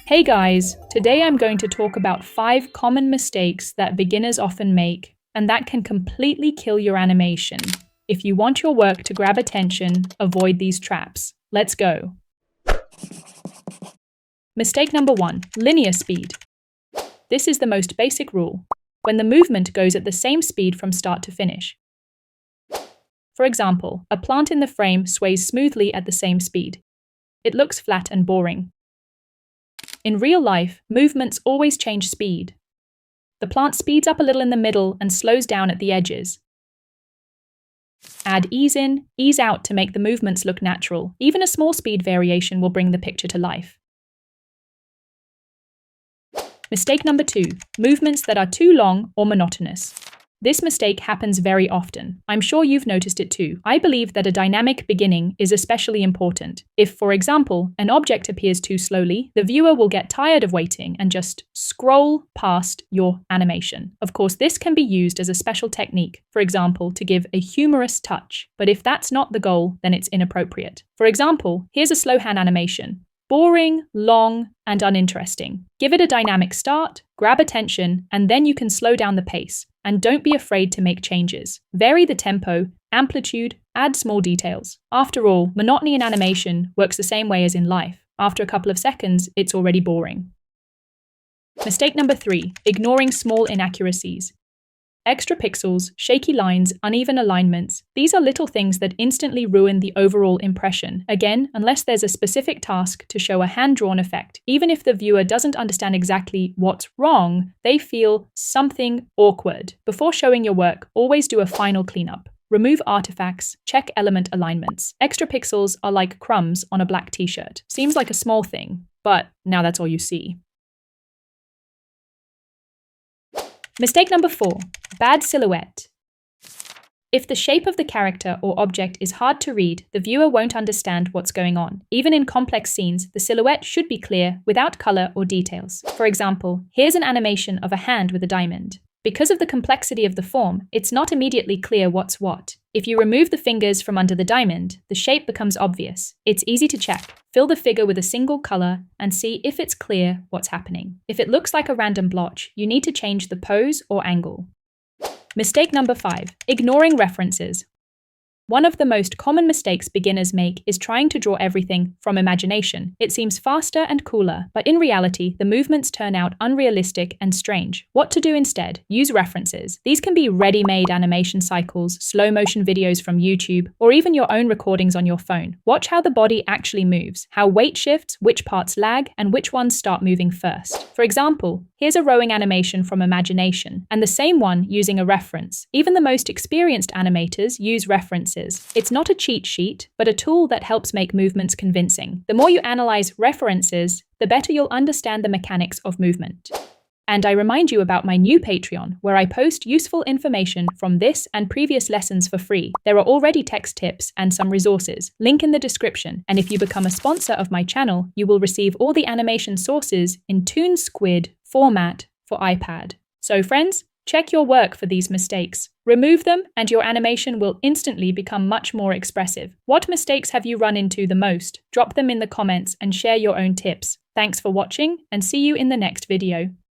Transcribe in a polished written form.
Hey guys, today I'm going to talk about 5 common mistakes that beginners often make, and that can completely kill your animation. If you want your work to grab attention, avoid these traps. Let's go. Mistake number 1, linear speed. This is the most basic rule, when the movement goes at the same speed from start to finish. For example, a plant in the frame sways smoothly at the same speed. It looks flat and boring. In real life, movements always change speed. The plant speeds up a little in the middle and slows down at the edges. Add ease in, ease out to make the movements look natural. Even a small speed variation will bring the picture to life. Mistake number 2, movements that are too long or monotonous. This mistake happens very often. I'm sure you've noticed it too. I believe that a dynamic beginning is especially important. If, for example, an object appears too slowly, the viewer will get tired of waiting and just scroll past your animation. Of course, this can be used as a special technique, for example, to give a humorous touch. But if that's not the goal, then it's inappropriate. For example, here's a slow hand animation. Boring, long, and uninteresting. Give it a dynamic start, grab attention, and then you can slow down the pace. And don't be afraid to make changes. Vary the tempo, amplitude, add small details. After all, monotony in animation works the same way as in life. After a couple of seconds, it's already boring. Mistake number 3, ignoring small inaccuracies. Extra pixels, shaky lines, uneven alignments, these are little things that instantly ruin the overall impression. Again, unless there's a specific task to show a hand-drawn effect, even if the viewer doesn't understand exactly what's wrong, they feel something awkward. Before showing your work, always do a final cleanup. Remove artifacts, check element alignments. Extra pixels are like crumbs on a black t-shirt. Seems like a small thing, but now that's all you see. Mistake number 4, bad silhouette. If the shape of the character or object is hard to read, the viewer won't understand what's going on. Even in complex scenes, the silhouette should be clear without color or details. For example, here's an animation of a hand with a diamond. Because of the complexity of the form, it's not immediately clear what's what. If you remove the fingers from under the diamond, the shape becomes obvious. It's easy to check. Fill the figure with a single color and see if it's clear what's happening. If it looks like a random blotch, you need to change the pose or angle. Mistake number 5, ignoring references. One of the most common mistakes beginners make is trying to draw everything from imagination. It seems faster and cooler, but in reality, the movements turn out unrealistic and strange. What to do instead? Use references. These can be ready-made animation cycles, slow-motion videos from YouTube, or even your own recordings on your phone. Watch how the body actually moves, how weight shifts, which parts lag, and which ones start moving first. For example, here's a rowing animation from imagination, and the same one using a reference. Even the most experienced animators use references. It's not a cheat sheet, but a tool that helps make movements convincing. The more you analyze references, the better you'll understand the mechanics of movement. And I remind you about my new Patreon, where I post useful information from this and previous lessons for free. There are already text tips and some resources. Link in the description. And if you become a sponsor of my channel, you will receive all the animation sources in Toon Squid format for iPad. So friends, check your work for these mistakes. Remove them and your animation will instantly become much more expressive. What mistakes have you run into the most? Drop them in the comments and share your own tips. Thanks for watching and see you in the next video.